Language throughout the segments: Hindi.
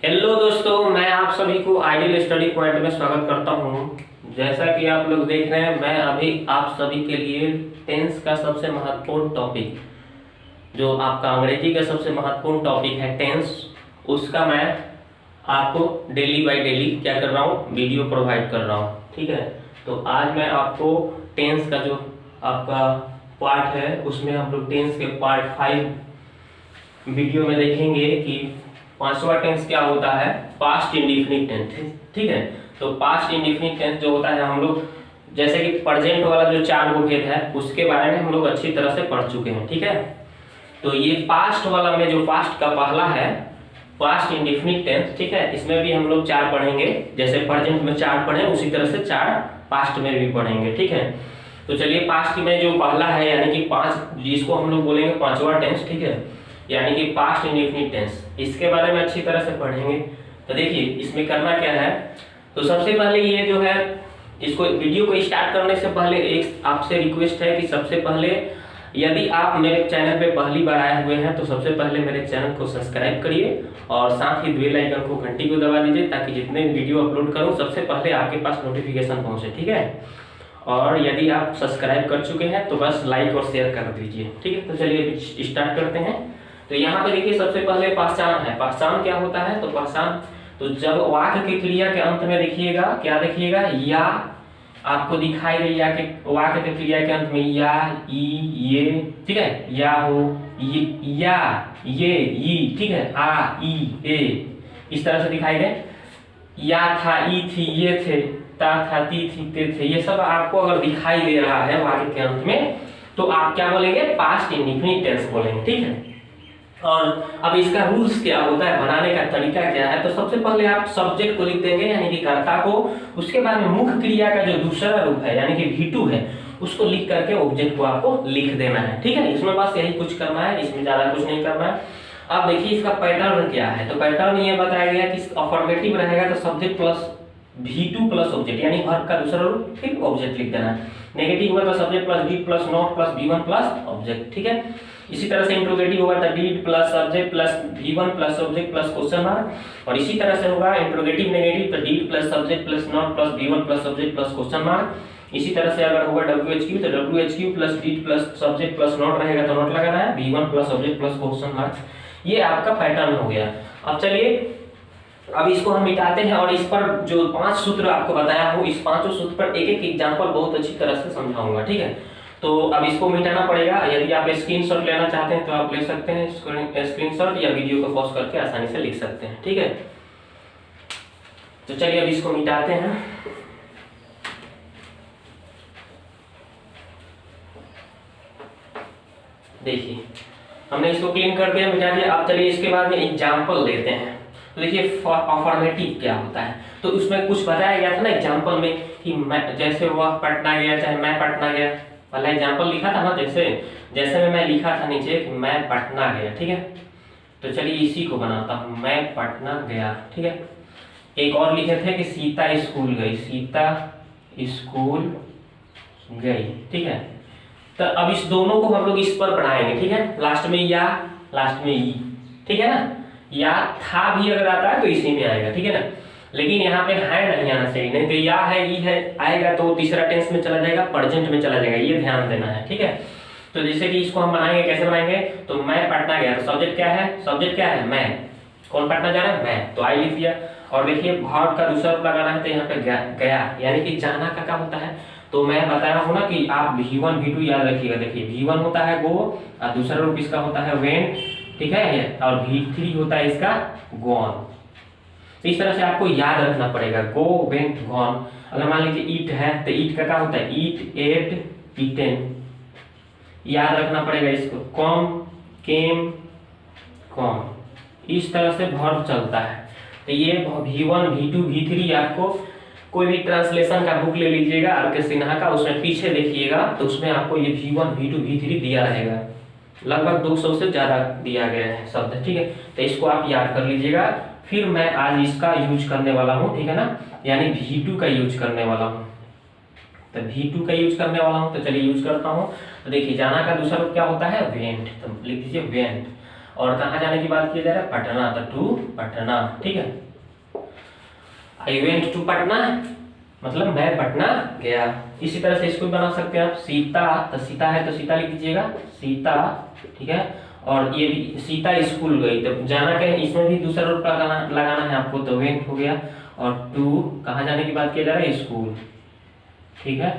हेलो दोस्तों, मैं आप सभी को आइडियल स्टडी पॉइंट में स्वागत करता हूं। जैसा कि आप लोग देख रहे हैं, मैं अभी आप सभी के लिए टेंस का सबसे महत्वपूर्ण टॉपिक, जो आपका अंग्रेजी का सबसे महत्वपूर्ण टॉपिक है टेंस, उसका मैं आपको डेली बाय डेली क्या कर रहा हूँ, वीडियो प्रोवाइड कर रहा हूँ। ठीक है, तो आज मैं आपको टेंस का जो आपका पार्ट है, उसमें हम लोग टेंस के पार्ट 5 वीडियो में देखेंगे कि पांचवा टेंस क्या होता है, पास्ट इंडेफिनिट टेंस। ठीक है, तो पास्ट इंडेफिनिट टेंस जो होता है, हम लोग जैसे कि प्रेजेंट वाला जो 4 गो भेद है उसके बारे में हम लोग अच्छी तरह से पढ़ चुके हैं। ठीक है, तो ये पास्ट वाला में जो पास्ट का पहला है पास्ट इंडेफिनिट टेंस, ठीक है, इसमें भी हम लोग 4 पढ़ेंगे। जैसे प्रेजेंट में 4 पढ़े उसी तरह से 4 पास्ट में भी पढ़ेंगे। ठीक है, तो चलिए पास्ट में जो पहला है यानी कि 5, जिसको हम लोग बोलेंगे पांचवा टेंस, ठीक है, यानी कि पास्ट इंडेफिनिट टेंस, इसके बारे में अच्छी तरह से पढ़ेंगे। तो देखिए इसमें करना क्या है, तो सबसे पहले ये जो है, इसको वीडियो को स्टार्ट करने से पहले एक आपसे रिक्वेस्ट है कि सबसे पहले यदि आप मेरे चैनल पे पहली बार आए हुए हैं तो सबसे पहले मेरे चैनल को सब्सक्राइब करिए और साथ ही बेल आइकन को घंटी को दबा दीजिए, ताकि जितने वीडियो अपलोड करूं सबसे पहले आपके पास नोटिफिकेशन पहुंचे। ठीक है, और यदि आप सब्सक्राइब कर चुके हैं तो बस लाइक और शेयर कर दीजिए। ठीक है, तो चलिए स्टार्ट करते हैं। तो यहाँ पे देखिए सबसे पहले पहचान है। पहचान क्या होता है, तो पहचान, तो जब वाक्य की क्रिया के अंत में देखिएगा, क्या देखिएगा, या आपको दिखाई दे, या के वाक्य की क्रिया के अंत में या, ई, ये, ठीक है, या हो, ये, या, ये, ई, ठीक है, आ, ई, ए, इस तरह से दिखाई दे, या था, ई थी, ये थे, ता था, ती थी, ते थे, ये सब आपको अगर दिखाई दे रहा है वाक्य के अंत में, तो आप क्या बोलेंगे, पास्ट इंडेफिनिट टेंस बोलेंगे। ठीक है, और अब इसका रूल्स क्या होता है, बनाने का तरीका क्या है, तो सबसे पहले आप सब्जेक्ट को लिख देंगे यानी कि कर्ता को, उसके बाद में मुख्य क्रिया का जो दूसरा रूप है यानी कि V2 है उसको लिख करके ऑब्जेक्ट को आपको लिख देना है। ठीक है, इसमें बस यही कुछ करना है, इसमें ज्यादा कुछ नहीं करना है। अब देखिए इसका पैटर्न क्या है, तो पैटर्न ये बताया गया कि अफर्मेटिव रहेगा तो subject plus V2 plus object यानी वर्ब का दूसरा रूप, फिर ऑब्जेक्ट लिख देना है। नेगेटिव होगा तो subject plus did plus not plus V1 plus object. ठीक है, इसी तरह से इंट्रोगेटिव होगा तो did plus subject plus V1 plus object plus question mark, और इसी तरह से होगा इंट्रोगेटिव नेगेटिव तो did plus subject plus not plus V1 plus object plus question mark. इसी तरह से अगर होगा WHQ तो WHQ plus did plus subject plus not रहेगा तो नॉट लगाना है, V1 plus object plus question mark. ये आपका पैटर्न हो गया। अब चलिए अब इसको हम मिटाते हैं और इस पर जो 5 सूत्र आपको बताया हूँ, इस 5 सूत्र पर एक एक एग्जांपल बहुत अच्छी तरह से समझाऊंगा। ठीक है, तो अब इसको मिटाना पड़ेगा। यदि आप स्क्रीनशॉट लेना चाहते हैं तो आप ले सकते हैं स्क्रीनशॉट, या वीडियो को पॉज करके आसानी से लिख सकते हैं। ठीक है, तो चलिए अब इसको मिटाते हैं। देखिए हमने इसको क्लीन कर दिया, मिटा दिया। अब चलिए इसके बाद में एग्जाम्पल लेते हैं। तो देखिए अफर्मेटिव क्या होता है, तो उसमें कुछ बताया गया था ना एग्जाम्पल में कि मैं, जैसे वह पटना गया, चाहे मैं पटना गया, पहला एग्जाम्पल लिखा था ना, जैसे में मैं लिखा था नीचे कि मैं पटना गया। ठीक है, तो चलिए इसी को बनाता हूँ, मैं पटना गया। ठीक है, एक और लिखे थे कि सीता स्कूल गई, सीता स्कूल गई। ठीक है, तो अब इस दोनों को हम लोग इस पर बनाएंगे। ठीक है, लास्ट में या, लास्ट में ई। ठीक है ना, या था भी अगर आता है तो इसी में आएगा। ठीक है ना, लेकिन यहाँ पे है नहीं आना चाहिए, नहीं तो या है, ई है आएगा तो तीसरा टेंस में चला जाएगा, प्रेजेंट में चला जाएगा, ये ध्यान देना है। ठीक है, तो जैसे कि इसको हम बनाएंगे, कैसे बनाएंगे, तो मैं पटना गया, तो सब्जेक्ट क्या है, सब्जेक्ट क्या है, मैं, कौन पटना जा रहा है, मैं, तो आई लिख दिया। और देखिए वर्ब का दूसरा रूप लगाना है, तो यहाँ पे गया यानी कि जाना का क्या होता है, तो मैं बताया हूँ ना कि आप V1 V2 याद रखिएगा। देखिए V1 होता है गो, और दूसरा रूप इसका होता है वेंट। ठीक है, और V3 होता है इसका गॉन। तो इस तरह से आपको याद रखना पड़ेगा, गो वेंट गॉन। अगर मान लीजिए ईट है तो ईट का क्या होता है, ईट एट ईटेन, याद रखना पड़ेगा इसको। कॉम केम कॉम, इस तरह से वर्ब चलता है। तो ये V1 V2 V3 आपको कोई भी ट्रांसलेशन का बुक ले लीजिएगा आर.के. सिन्हा का, उसमें पीछे देखिएगा तो उसमें आपको ये V1 V2 V3 दिया रहेगा, लगभग 200 से ज्यादा दिया गया है शब्द। ठीक है, तो इसको आप याद कर लीजिएगा। फिर मैं आज इसका यूज करने वाला हूँ, ठीक है ना, यानी V2 का यूज करने वाला हूँ। तो V2 का यूज करने वाला हूँ, तो चलिए यूज करता हूँ। तो देखिए जाना का दूसरा रूप क्या होता है, वेंट, तो लिख दीजिए वेंट। और कहाँ जाने की बात की जा रहा है, पटना, तो टू पटना, ठीक है। आई वेंट टू पटना मतलब मैं पटना गया। इसी तरह से स्कूल बना सकते हैं आप, सीता, तो सीता है तो सीता लिख दीजिएगा, सीता, ठीक है। और ये भी सीता स्कूल गई, तो जाना क्या है, इसमें भी दूसरा रूप लगाना है आपको, तो वेंट हो गया। और टू कहाँ जाने की बात किया जा रहा है, स्कूल, ठीक है।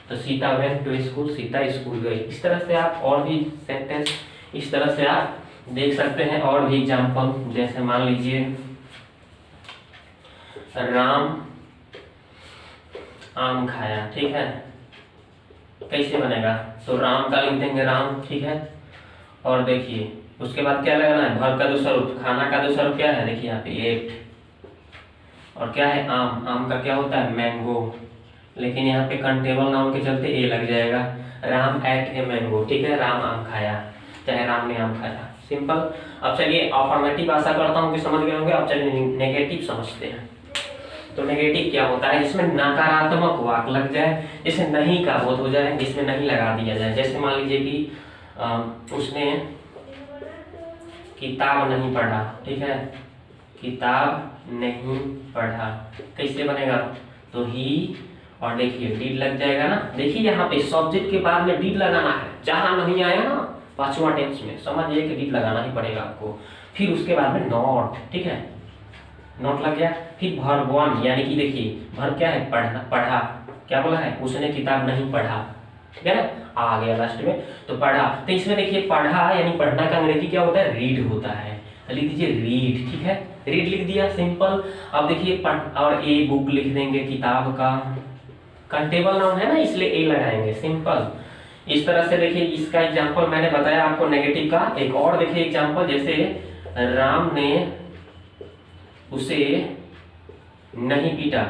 तो Sita went to school, Sita school गई। इस तरह से आप और भी सेंटेंस इस तरह से आप देख सकते हैं। और भी एग्जाम्पल, जैसे मान लीजिए राम आम खाया, ठीक है। कैसे बनेगा, तो राम का लिख देंगे राम, ठीक है। और देखिए उसके बाद क्या लगाना है, भर का दूसरा रूप, खाना का दूसरा रूप क्या है, देखिए यहाँ पे एट। और क्या है, आम, आम का क्या होता है, मैंगो, लेकिन यहाँ पे कंटेबल नाउन के चलते ए लग जाएगा। राम एट ए मैंगो, ठीक है, राम आम खाया, चाहे राम ने आम खाया, सिंपल। अब चलिए अफर्मेटिव आशा करता हूँ कि समझ गए होंगे। अब चलिए नेगेटिव समझते हैं। तो नेगेटिव क्या होता है, जिसमें नकारात्मक वाक लग जाए, जैसे नहीं का बोध हो जाए, जिसमें नहीं लगा दिया जाए। जैसे मान लीजिए कि उसने किताब नहीं पढ़ा, ठीक है, किताब नहीं पढ़ा, कैसे बनेगा, तो ही, और देखिए डीड लग जाएगा ना। देखिए यहाँ पे सब्जेक्ट के बाद में डीड लगाना है, जहां नहीं आया ना पांचवा टेंस में, समझिए कि डीड लगाना ही पड़ेगा आपको। फिर उसके बाद में नॉट, ठीक है, नॉट लग गया। फिर वर्ब वन, यानी कि देखिए वर्ब क्या है, पढ़ना, पढ़ा, क्या बोला है, उसने किताब नहीं पढ़ा, ठीक है ना, आ गया लास्ट में, तो पढ़ा। तो इसमें देखिए पढ़ा यानी पढ़ना का अंग्रेजी क्या होता है, रीड होता है, लिख दीजिए रीड, ठीक है, रीड लिख दिया, सिंपल। अब देखिए और ए बुक लिख देंगे, किताब का, कंटेबल नाउन है ना इसलिए ए लगाएंगे, सिंपल। इस तरह से देखिए इसका एग्जांपल मैंने बताया आपको नेगेटिव का। एक और देखिए एग्जांपल, जैसे राम ने उसे नहीं पीटा,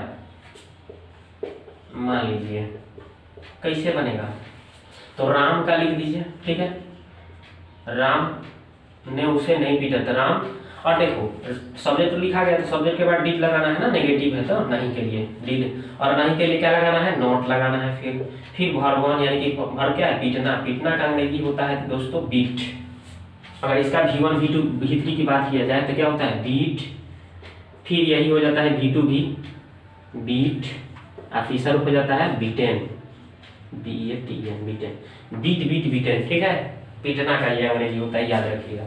मान लीजिए, कैसे बनेगा, तो राम का लिख दीजिए, ठीक है, राम ने उसे नहीं पीटा, तो राम, और देखो सब्जेक्ट तो लिखा गया, तो सब्जेक्ट के बाद डीड लगाना है ना, नेगेटिव है तो नहीं के लिए डीड, और नहीं के लिए क्या लगाना है, नॉट लगाना है। फिर वर्ब वन, यानी कि वर्ब क्या है, पीटना, पीटना का अंग्रेजी होता है दोस्तों बीट। अगर इसका V1 V2 V3 की बात किया जाए तो क्या होता है, बीट, फिर यही हो जाता है V2 भी बीट, और तीसरा रूप हो जाता है beaten, BATN, beaten, beat beat beaten, ठीक है, पीटना का ये अंग्रेजी होता है, याद रखिएगा।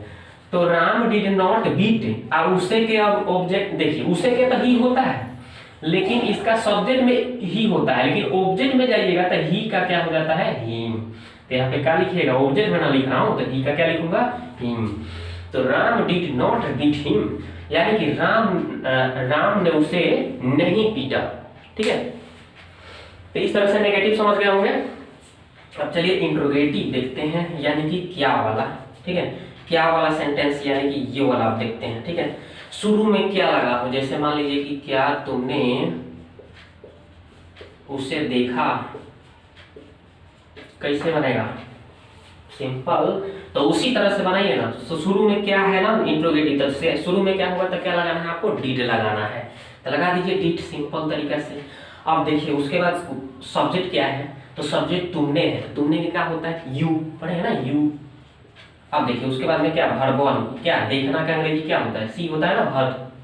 तो राम डिड नॉट बीट, और उसे के अब ऑब्जेक्ट देखिए, उसे के तो ही होता है, लेकिन इसका सब्जेक्ट में ही होता है, लेकिन ऑब्जेक्ट में जाइएगा तो ही का क्या हो जाता है, हिम। तो यहाँ पे क्या लिखिएगा, ऑब्जेक्ट में ना लिख रहा हूं तो ही का क्या लिखूंगा, हिम। तो Ram did not beat him, यानी कि राम ने उसे नहीं पीटा, ठीक है। तो इस तरह से नेगेटिव समझ गए होंगे। अब चलिए इंट्रोगेटिव देखते हैं, यानी कि क्या वाला, ठीक है, क्या वाला सेंटेंस, यानी कि ये वाला आप देखते हैं, ठीक है। शुरू में क्या लगा हो, जैसे मान लीजिए कि क्या तुमने उसे देखा, कैसे बनेगा, सिंपल। तो उसी तरह से बनाइए ना। तो शुरू में क्या है ना, इंट्रोगेटिव, तो शुरू में क्या होगा, तो क्या लगाना है आपको, डिड लगाना है, तो लगा दीजिए डिड, सिंपल तरीके से। अब देखिए उसके बाद सब्जेक्ट क्या है, तो सब्जेक्ट तुमने है, तो तुमने क्या होता है, यू, पढ़े है ना, यू। अब देखिए उसके बाद में क्या, वर्ब वन, क्या देखना का अंग्रेजी क्या होता है, सी होता है ना,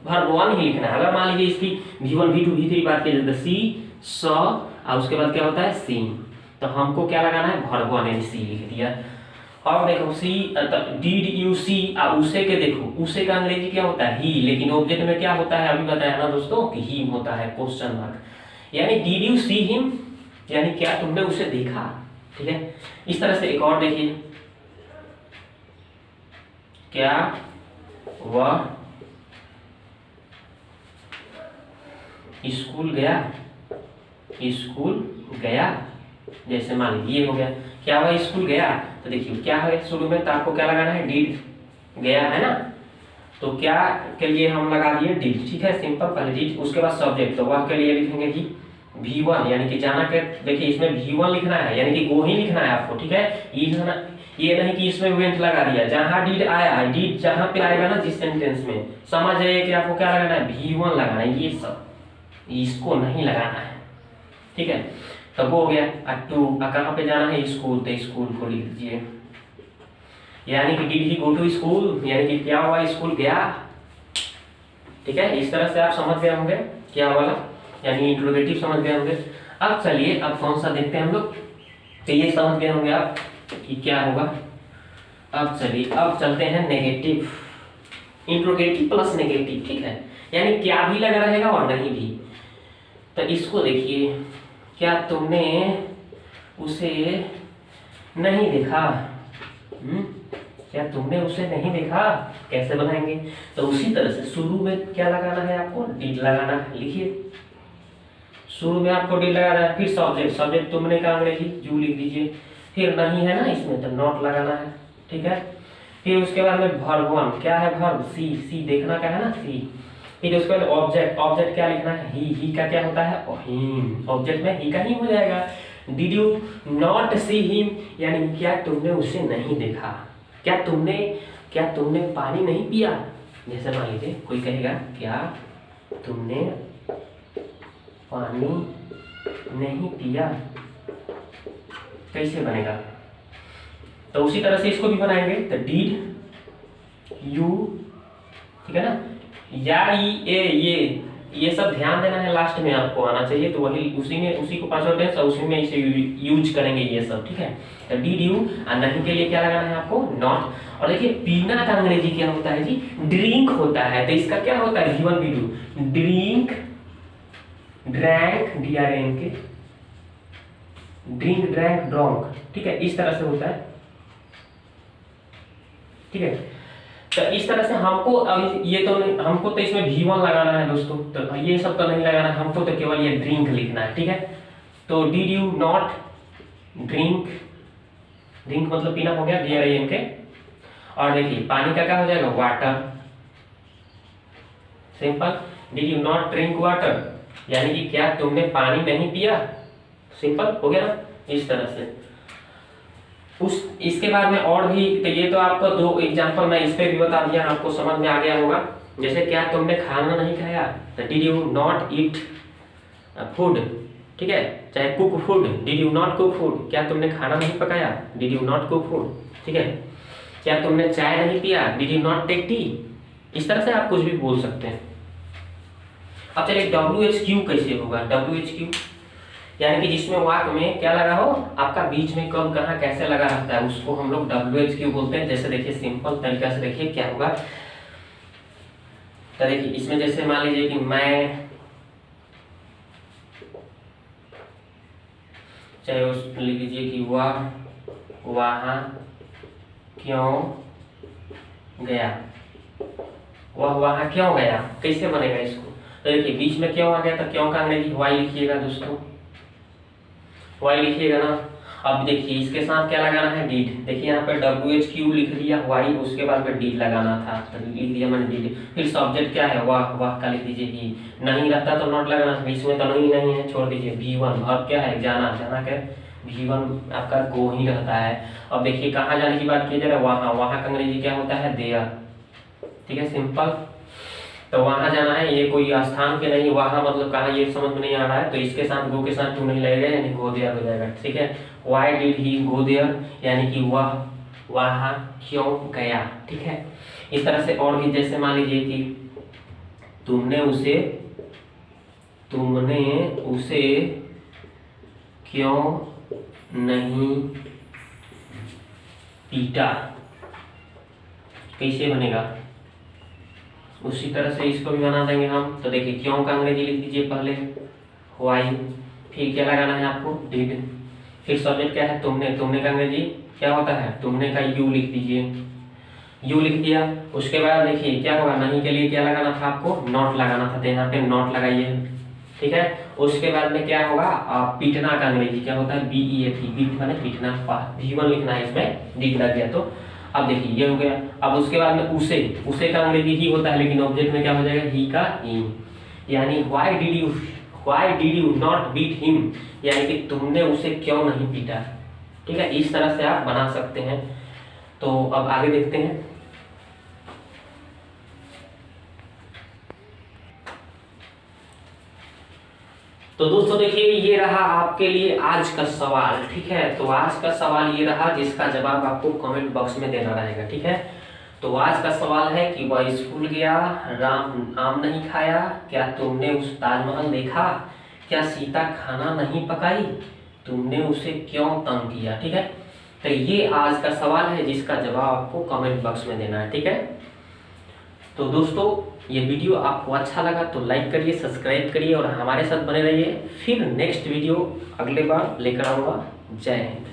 वर्ब वन ही लिखना है। अगर मान लीजिए इसकी V1 V2 V3 बात की जाए तो सी, स, और उसके बाद क्या होता है, सी, तो हमको क्या लगाना है, वर्ब वन यानी सी लिख दिया। अब देखो सी, डिड यू सी, और उसे के देखो, उसे का अंग्रेजी क्या होता है, ही, लेकिन ऑब्जेक्ट में क्या होता है, अभी बताया ना दोस्तों कि ही होता है, क्वेश्चन मार्क, यानी डिड यू सी हिम, यानी क्या तुमने उसे देखा, ठीक है। इस तरह से एक और देखिए, क्या वह स्कूल गया, स्कूल गया, जैसे मान लीजिए ये हो गया, क्या वह स्कूल गया, तो देखिए क्या है शुरू में, तो आपको क्या लगाना है, डिड, गया है ना, तो क्या के लिए हम लगा दिए डिड, ठीक है, सिंपल, पहले डिड, उसके बाद सब्जेक्ट, तो वह के लिए लिखेंगे कि V1, यानी कि जाना के, देखिए इसमें V1 लिखना है, यानी कि वो ही लिखना है आपको, ठीक है, ये नहीं कि इसमें वेंट लगा दिया, जहां डिड आया, डिड जहां पे आएगा ना जिस सेंटेंस में, समझ जाइए कि आपको क्या लगाना है, V1 लगाना है, ये सब इसको नहीं लगाना है, ठीक है। तो वो हो गया। टू कहाँ पे जाना है, स्कूल, तो स्कूल को लिख दीजिए। यानी कि did he go to school, यानी कि क्या हुआ, स्कूल गया। ठीक है, इस तरह से आप समझ गए होंगे क्या वाला, यानी इंट्रोगेटिव समझ गए होंगे। अब चलिए अब कौन सा देखते हैं हम लोग, तो ये समझ गए होंगे आप कि क्या होगा। अब चलिए अब चलते हैं नेगेटिव, इंट्रोगेटिव प्लस नेगेटिव। ठीक है, यानी क्या भी लगा रहेगा और नहीं भी। तो इसको देखिए, क्या तुमने उसे नहीं देखा, क्या तुमने उसे नहीं देखा, कैसे बनाएंगे। तो उसी तरह से शुरू में क्या लगाना है आपको, डिड लगाना है। लिखिए शुरू में आपको डिड लगाना है, फिर सब्जेक्ट, सब्जेक्ट तुमने का अंग्रेजी यू लिख दीजिए, फिर नहीं है ना इसमें तो नॉट लगाना है। ठीक है, फिर उसके बाद में वर्ब वन, क्या है वर्ब, सी, सी देखना का है ना सी। फिर उसके बाद ऑब्जेक्ट, ऑब्जेक्ट क्या लिखना है, ही का क्या होता है हिम, ऑब्जेक्ट में ही का ही हो जाएगा। Did you not see him, यानी क्या तुमने उसे नहीं देखा। क्या तुमने पानी नहीं पिया, जैसे मान लीजिए कोई कहेगा क्या तुमने पानी नहीं पिया, कैसे बनेगा। तो उसी तरह से इसको भी बनाएंगे, तो डिड यू, ठीक है ना, या ये सब ध्यान देना है, लास्ट में आपको आना चाहिए। तो वही उसी को पांचवा टेंस और उसी में इसे यूज करेंगे ये सब। ठीक है, तो डिड यू, और नहीं के लिए क्या लगाना है आपको, नॉट। और देखिए पीना का अंग्रेजी क्या होता है जी, ड्रिंक होता है। तो इसका क्या होता है, V1 V2, drink, drank, DRNK, drink, drank, drunk. ठीक है, इस तरह से होता है। ठीक है, तो इस तरह से हमको अब ये तो नहीं, हमको तो इसमें V1 लगाना है दोस्तों, तो ये सब तो नहीं लगाना है हमको, तो केवल ये ड्रिंक लिखना है। ठीक है, तो did you not drink, drink मतलब पीना हो गया, DRINK। और देखिए पानी का क्या हो जाएगा, water, simple. Did you not drink water, यानी कि क्या तुमने पानी नहीं पिया, सिंपल हो गया ना, इस तरह से। इसके बाद में और भी, तो ये तो आपको दो एग्जांपल मैं इस पे भी बता दिया, आपको समझ में आ गया होगा। जैसे क्या तुमने खाना नहीं खाया, तो did you not eat food. ठीक है, चाहे cook food, did you not cook food, क्या तुमने खाना नहीं पकाया, did you not cook food. ठीक है, क्या तुमने चाय नहीं पिया, did you not take tea. इस तरह से आप कुछ भी बोल सकते हैं। अब चलिए WHQ कैसे होगा, WHQ यानी कि जिसमें वाक्य में क्या लगा हो, आपका बीच में कब कहाँ कैसे लगा रहता है, उसको हम लोग WHQ बोलते हैं। जैसे देखिए सिंपल तरीका से देखिए क्या होगा, तो देखिए इसमें जैसे मान लीजिए कि मैं, चाहे उस लिख लीजिए कि वह वहां क्यों गया, वह वहां क्यों गया, कैसे बनेगा इसको। तो देखिए बीच में क्यों आ गया, तो क्यों का अंग्रेजी वाई लिखिएगा दोस्तों, वाई लिखिएगा ना। अब देखिए इसके साथ क्या लगाना है, डिड। देखिए यहाँ पे WHQ लिख दिया, वाई, उसके बाद में डिड लगाना था, तो लिख दिया मैंने डिड। फिर सब्जेक्ट क्या है, वाह, वाह का लिख दीजिए ही, नहीं रहता तो नॉट लगाना, इसमें तो नहीं है, छोड़ दीजिए। V1 वर्ब क्या है, जाना, जाना क्या V1 आपका गो ही रहता है। अब देखिए कहाँ जाने की बात की जा रहा है, वहाँ का अंग्रेजी क्या होता है, देयर। ठीक है, सिंपल। तो वहां जाना है, ये कोई स्थान पे नहीं, वहां मतलब कहाँ, ये समझ में नहीं आ रहा है, तो इसके साथ गो के साथ टू नहीं लगेगा, यानी गो देयर हो जाएगा। ठीक है, why did he go there, यानी कि वह वहां क्यों गया। ठीक है, इस तरह से। और भी जैसे मान लीजिए कि तुमने उसे क्यों नहीं पीटा, कैसे बनेगा, उसी तरह से इसको भी बना देंगे हम। तो देखिए क्यों का अंग्रेजी लिख दीजिए पहले, व्हाई, फिर क्या लगाना है आपको, डिड, फिर सब्जेक्ट क्या है, तुमने का अंग्रेजी क्या होता है, तुमने का यू लिख दीजिए, यू लिख दिया। उसके बाद देखिए क्या होगा, नहीं के लिए क्या लगाना था आपको, नॉट लगाना था, तो यहाँ पे नॉट लगाइए। ठीक है, उसके बाद में क्या होगा, पीटना का अंग्रेजी क्या होता है, BEAT, बीट माने पीटना, V1 लिखना है, इसमें डिड लग गया। तो अब देखिए ये हो गया। अब उसके बाद में उसे का अंग्रेजी ही होता है, लेकिन ऑब्जेक्ट में क्या हो जाएगा, ही का हिम, यानी why did you not beat him, यानी कि तुमने उसे क्यों नहीं पीटा। ठीक है, इस तरह से आप बना सकते हैं। तो अब आगे देखते हैं। तो दोस्तों देखिए, ये रहा आपके लिए आज का सवाल, ठीक है। तो आज का सवाल ये रहा जिसका जवाब आपको कमेंट बॉक्स में देना रहेगा, ठीक है। तो आज का सवाल है कि वह स्कूल गया, राम आम नहीं खाया, क्या तुमने उस ताजमहल देखा, क्या सीता खाना नहीं पकाई, तुमने उसे क्यों तंग किया, ठीक है। तो ये आज का सवाल है जिसका जवाब आपको कमेंट बॉक्स में देना है, ठीक है। तो दोस्तों ये वीडियो आपको अच्छा लगा तो लाइक करिए, सब्सक्राइब करिए और हमारे साथ बने रहिए। फिर नेक्स्ट वीडियो अगले बार लेकर आऊँगा। जय हिंद।